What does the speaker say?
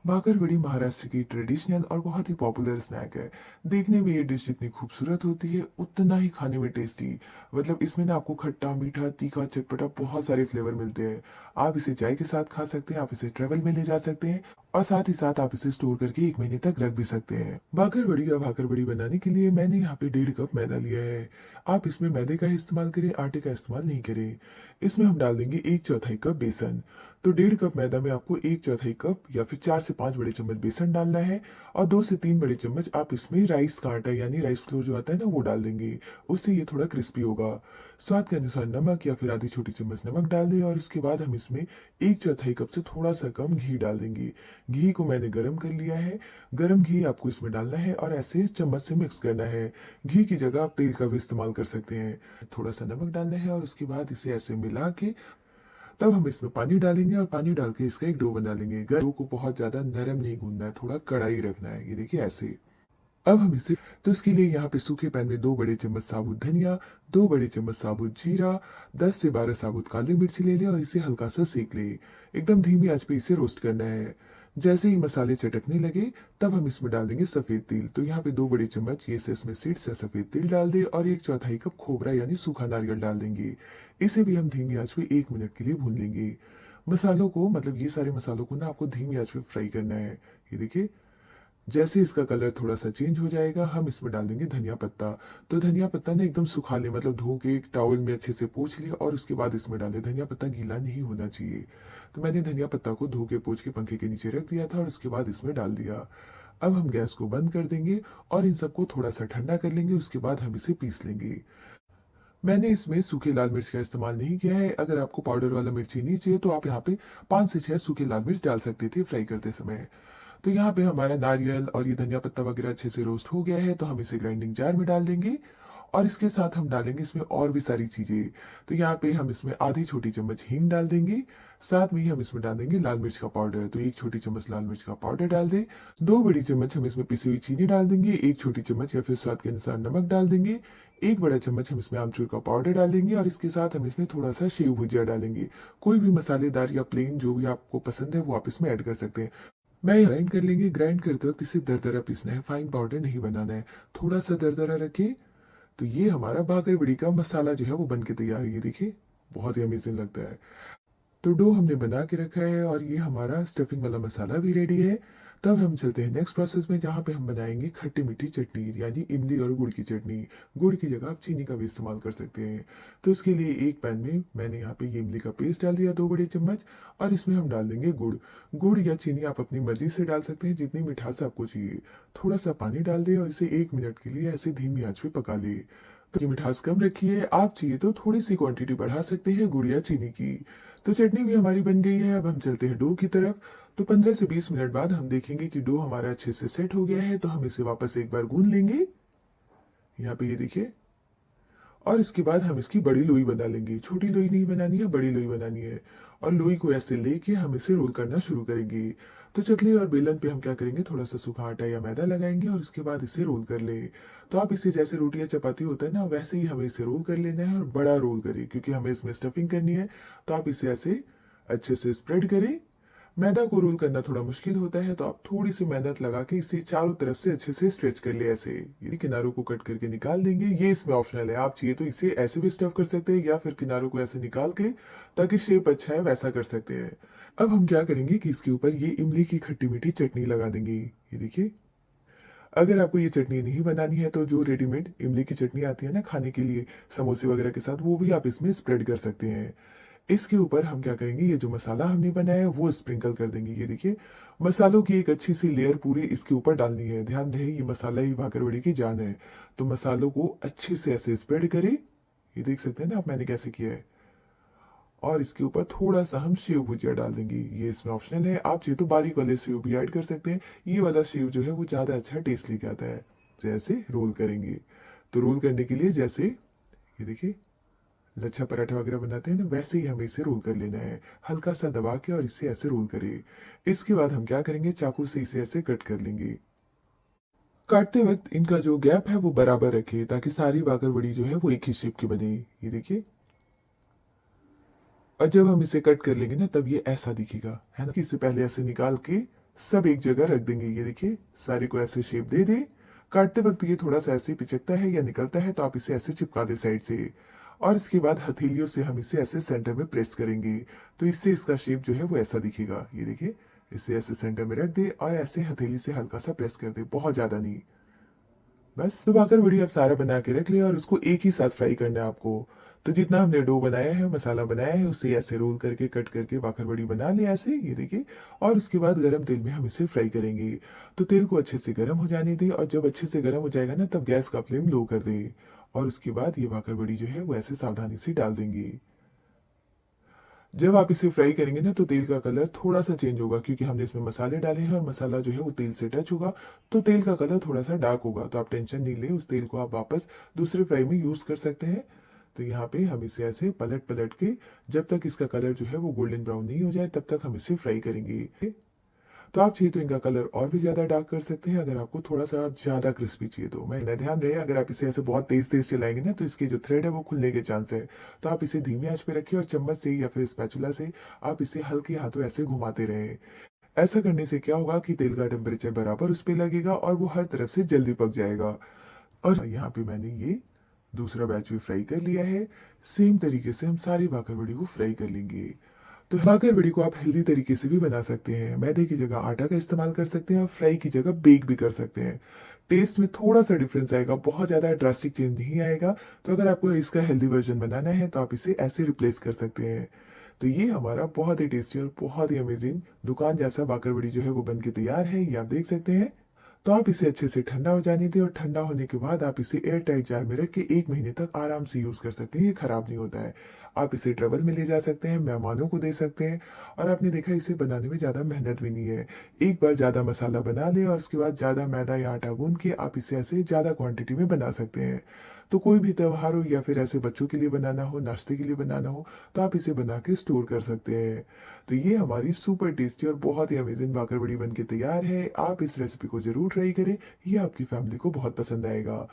भाकरवड़ी महाराष्ट्र की ट्रेडिशनल और बहुत ही पॉपुलर स्नैक है। देखने में ये डिश जितनी खूबसूरत होती है उतना ही खाने में टेस्टी। मतलब इसमें ना आपको खट्टा मीठा तीखा चटपटा बहुत सारे फ्लेवर मिलते हैं। आप इसे चाय के साथ खा सकते हैं, आप इसे ट्रेवल में ले जा सकते हैं और साथ ही साथ आप इसे स्टोर करके 1 महीने तक रख भी सकते हैं। भाकरवड़ी या भाकरवड़ी बनाने के लिए मैंने यहाँ पे 1.5 कप मैदा लिया है। आप इसमें मैदे का इस्तेमाल करें, आटे का इस्तेमाल नहीं करें। इसमें हम डाल देंगे 1/4 कप बेसन। तो 1.5 कप मैदा में आपको 1/4 कप या फिर 4 से 5 बड़े चम्मच बेसन डालना है और 2 से 3 बड़े चम्मच आप इसमें राइस का आटा यानी राइस फ्लोर जो आता है ना वो डाल देंगे। उससे ये थोड़ा क्रिस्पी होगा। स्वाद के अनुसार नमक या फिर आधी छोटी चम्मच नमक डाल दें और उसके बाद हम इसमें 1/4 कप से थोड़ा सा कम घी डाल देंगे। घी को मैंने गर्म कर लिया है। गर्म घी आपको इसमें डालना है और ऐसे चम्मच से मिक्स करना है। घी की जगह आप तेल का भी इस्तेमाल कर सकते हैं। थोड़ा सा नमक डालना है और उसके बाद इसे ऐसे मिला के तब हम इसमें पानी डालेंगे और पानी डाल के इसका एक डो बना लेंगे। डो को बहुत ज्यादा नरम नहीं गूंदना है, थोड़ा कड़ाई रखना है। ये देखिए ऐसे। अब हम इसे तो इसके लिए यहाँ पे सूखे पैन में 2 बड़े चम्मच साबुत धनिया, 2 बड़े चम्मच साबुत जीरा, 10 से 12 साबुत काली मिर्ची ले लें और इसे हल्का सा सेक ले। एकदम धीमी आंच पे इसे रोस्ट करना है। जैसे ही मसाले चटकने लगे तब हम इसमें डाल देंगे सफेद तिल। तो यहाँ पे 2 बड़े चम्मच ये सेसमे सीड्स या सफेद तिल डाल दे और 1/4 कप खोबरा यानी सूखा नारियल डाल देंगे। इसे भी हम धीमी आंच पे 1 मिनट के लिए भून लेंगे। मसालों को मतलब ये सारे मसालों को ना आपको धीमी आंच पे फ्राई करना है। ये देखिए जैसे इसका कलर थोड़ा सा चेंज हो जाएगा हम इसमें डाल देंगे धनिया पत्ता। तो धनिया पत्ता ने एकदम सुखा ले, मतलब धो के एक टॉवल में अच्छे से पोंछ लिया और उसके बाद इसमें डाले। धनिया पत्ता गीला नहीं होना चाहिए। तो मैंने धनिया पत्ता को धो के पोंछ के पंखे के नीचे रख दिया था और उसके बाद इसमें डाल दिया। अब हम गैस को बंद कर देंगे और इन सबको थोड़ा सा ठंडा कर लेंगे। उसके बाद हम इसे पीस लेंगे। मैंने इसमें सूखे लाल मिर्च का इस्तेमाल नहीं किया है। अगर आपको पाउडर वाला मिर्ची नहीं चाहिए तो आप यहाँ पे 5 से 6 सूखे लाल मिर्च डाल सकते थे फ्राई करते समय। तो यहाँ पे हमारा नारियल और ये धनिया पत्ता वगैरह अच्छे से रोस्ट हो गया है तो हम इसे ग्राइंडिंग जार में डाल देंगे और इसके साथ हम डालेंगे इसमें और भी सारी चीजें। तो यहाँ पे हम इसमें आधी छोटी चम्मच हींग डाल देंगे। साथ में ही हम इसमें डाल देंगे लाल मिर्च का पाउडर। तो 1 छोटी चम्मच लाल मिर्च का पाउडर डाल दें। 2 बड़ी चम्मच हम इसमें पिसी हुई चीनी डाल देंगे। 1 छोटी चम्मच या फिर स्वाद के अनुसार नमक डाल देंगे। 1 बड़ा चम्मच हम इसमें आमचूर का पाउडर डालेंगे और इसके साथ हम इसमें थोड़ा सा सेव भुजिया डालेंगे। कोई भी मसालेदार या प्लेन जो भी आपको पसंद है वो आप इसमें ऐड कर सकते हैं। मैं ग्राइंड कर लेंगे। ग्राइंड करते वक्त इसे दरदरा पीसना है, फाइन पाउडर नहीं बनाना है। थोड़ा सा दरदरा रखें। तो ये हमारा भाकर बड़ी का मसाला जो है वो बन के तैयार है। ये देखिए बहुत ही अमेजिंग लगता है। तो डो हमने बना के रखा है और ये हमारा स्टफिंग वाला मसाला भी रेडी है। तब हम चलते हैं नेक्स्ट प्रोसेस में जहाँ पे हम बनाएंगे खट्टी मीठी चटनी यानी इमली और गुड़ की चटनी। गुड़ की जगह आप चीनी का भी इस्तेमाल कर सकते हैं। तो इसके लिए एक पैन में मैंने यहाँ पे ये इमली का पेस्ट डाल दिया 2 बड़े चम्मच और इसमें हम डाल देंगे गुड़। गुड़ या चीनी आप अपनी मर्जी से डाल सकते हैं जितनी मिठास आपको चाहिए। थोड़ा सा पानी डाल दे और इसे 1 मिनट के लिए ऐसे धीमी आंच पे पका ले। तो ये मिठास कम रखिए, आप चाहिए तो थोड़ी सी क्वांटिटी बढ़ा सकते हैं गुड़ या चीनी की। तो चटनी भी हमारी बन गई है। अब हम चलते हैं डो की तरफ। तो 15 से 20 मिनट बाद हम देखेंगे कि डो हमारा अच्छे से सेट हो गया है। तो हम इसे वापस एक बार गूंद लेंगे। यहाँ पे ये देखिए। और इसके बाद हम इसकी बड़ी लोई बना लेंगे। छोटी लोई नहीं बनानी है, बड़ी लोई बनानी है। और लोई को ऐसे लेके हम इसे रोल करना शुरू करेंगे। तो चकली और बेलन पे हम क्या करेंगे, थोड़ा सा सूखा आटा या मैदा लगाएंगे और उसके बाद इसे रोल कर ले। तो आप इसे जैसे रोटी या चपाती होता है ना वैसे ही हमें इसे रोल कर लेना है और बड़ा रोल करें क्योंकि हमें इसमें स्टफिंग करनी है। तो आप इसे ऐसे अच्छे से स्प्रेड करें। मैदा को रोल करना थोड़ा मुश्किल होता है तो आप थोड़ी सी मेहनत लगा के इसे चारों तरफ से अच्छे से स्ट्रेच कर ले। ऐसे ये किनारों को कट करके निकाल देंगे। ये इसमें ऑप्शनल है, आप चाहिए तो इसे ऐसे भी स्टफ कर सकते हैं या फिर किनारों को ऐसे निकाल के ताकि शेप अच्छा है वैसा कर सकते हैं। अब हम क्या करेंगे कि इसके ऊपर ये इमली की खट्टी मीठी चटनी लगा देंगे। ये देखिए। अगर आपको ये चटनी नहीं बनानी है तो जो रेडीमेड इमली की चटनी आती है ना खाने के लिए समोसे वगैरह के साथ, वो भी आप इसमें स्प्रेड कर सकते हैं। इसके ऊपर हम क्या करेंगे, ये जो मसाला हमने बनाया है वो स्प्रिंकल कर देंगे। ये देखिए मसालों की एक अच्छी सी लेयर पूरी इसके ऊपर डालनी है। ध्यान रहे ये मसाला ही भाकरवड़ी की जान है। तो मसालों को अच्छे से ऐसे स्प्रेड करें। ये देख सकते हैं ना आप मैंने कैसे किया है। और इसके ऊपर थोड़ा सा हम सेव भुजिया डाल देंगे। ये इसमें ऑप्शनल है, आप चाहे तो बारीक वाले सेव भी ऐड कर सकते हैं। ये वाला सेव जो है वो ज्यादा अच्छा टेस्ट लेके आता है। जैसे रोल करेंगे। तो रोल करने के लिए जैसे ये देखिए लच्छा पराठा वगैरह बनाते हैं ना वैसे ही हमें इसे रोल कर लेना है। हल्का सा दबा के और इसे ऐसे रोल करें। इसके बाद हम क्या करेंगे, चाकू से इसे ऐसे कट कर लेंगे। काटते वक्त इनका जो गैप है वो बराबर रखें ताकि सारी बाकरवड़ी जो है वो एक ही शेप की बने। ये देखिए। और जब हम इसे कट कर लेंगे ना तब ये ऐसा दिखेगा, है ना। कि इसे पहले ऐसे निकाल के सब एक जगह रख देंगे। ये देखिए, सारे को ऐसे शेप दे दे। काटते वक्त ये थोड़ा सा ऐसे पिचकता है या निकलता है तो आप इसे ऐसे चिपका दे साइड से। और इसके बाद हथेलियों से हम इसे ऐसे सेंटर में प्रेस करेंगे, तो इससे इसका शेप जो है वो ऐसा दिखेगा। ये देखिए, इसे ऐसे सेंटर में रख दे और ऐसे हथेली से हल्का सा प्रेस कर दे, बहुत ज्यादा नहीं। बस तो भाकर वड़ी आप सारा बना के रख लिया और उसको एक ही साथ फ्राई करना है आपको। तो जितना हमने डो बनाया है, मसाला बनाया है, उसे ऐसे रोल करके कट करके भाकर वड़ी बना लिया ऐसे, ये देखिए। और उसके बाद गरम तेल में हम इसे फ्राई करेंगे। तो तेल को अच्छे से गर्म हो जाने दें और जब अच्छे से गर्म हो जाएगा ना, तब गैस का फ्लेम लो कर दें। और उसके बाद ये भाकर वड़ी जो है वो ऐसे सावधानी से डाल देंगे। जब आप इसे फ्राई करेंगे ना, तो तेल का कलर थोड़ा सा चेंज होगा, क्योंकि हमने इसमें मसाले डाले हैं और मसाला जो है वो तेल से टच होगा। तो तेल का कलर थोड़ा सा डार्क होगा, तो आप टेंशन नहीं ले, उस तेल को आप वापस दूसरे फ्राई में यूज कर सकते हैं। तो यहाँ पे हम इसे ऐसे पलट पलट के, जब तक इसका कलर जो है वो गोल्डन ब्राउन नहीं हो जाए, तब तक हम इसे फ्राई करेंगे। तो आप चाहिए तो इनका कलर और भी ज्यादा डार्क कर सकते हैं, अगर आपको थोड़ा सा ज्यादा क्रिस्पी चाहिए तो। मैं ध्यान रहे, अगर आप इसे ऐसे बहुत तेज तेज चलाएंगे ना, तो इसके जो थ्रेड है वो खुलने के चांस है। तो आप इसे धीमी आंच पे रखिए और चम्मच से या फिर स्पैचुला से आप इसे हल्के हाथों ऐसे घुमाते रहे। ऐसा करने से क्या होगा कि तेल का टेम्परेचर बराबर उस पे लगेगा और वो हर तरफ से जल्दी पक जाएगा। और यहाँ पे मैंने ये दूसरा बैच भी फ्राई कर लिया है। सेम तरीके से हम सारी भाकर वड़ी को फ्राई कर लेंगे। तो भाकर वड़ी को आप हेल्दी तरीके से भी बना सकते हैं। मैदे की जगह आटा का इस्तेमाल कर सकते हैं और फ्राई की जगह बेक भी कर सकते हैं। टेस्ट में थोड़ा सा डिफरेंस आएगा, बहुत ज्यादा ड्रास्टिक चेंज नहीं आएगा। तो अगर आपको इसका हेल्दी वर्जन बनाना है तो आप इसे ऐसे रिप्लेस कर सकते हैं। तो ये हमारा बहुत ही टेस्टी और बहुत ही अमेजिंग दुकान जैसा भाकर वड़ी जो है वो बन के तैयार है, ये आप देख सकते हैं। तो आप इसे अच्छे से ठंडा हो जाने दें और ठंडा होने के बाद आप इसे एयर टाइट जार में रख के 1 महीने तक आराम से यूज कर सकते हैं, ये खराब नहीं होता है। आप इसे ट्रेवल में ले जा सकते हैं, मेहमानों को दे सकते हैं। और आपने देखा, इसे बनाने में ज्यादा मेहनत भी नहीं है। एक बार ज्यादा मसाला बना ले और उसके बाद ज्यादा मैदा या आटा गूंद के आप इसे ऐसे ज्यादा क्वांटिटी में बना सकते हैं। तो कोई भी त्योहार हो या फिर ऐसे बच्चों के लिए बनाना हो, नाश्ते के लिए बनाना हो, तो आप इसे बना के स्टोर कर सकते हैं। तो ये हमारी सुपर टेस्टी और बहुत ही अमेजिंग भाकर बड़ी बन के तैयार है। आप इस रेसिपी को जरूर ट्राई करें, ये आपकी फैमिली को बहुत पसंद आएगा।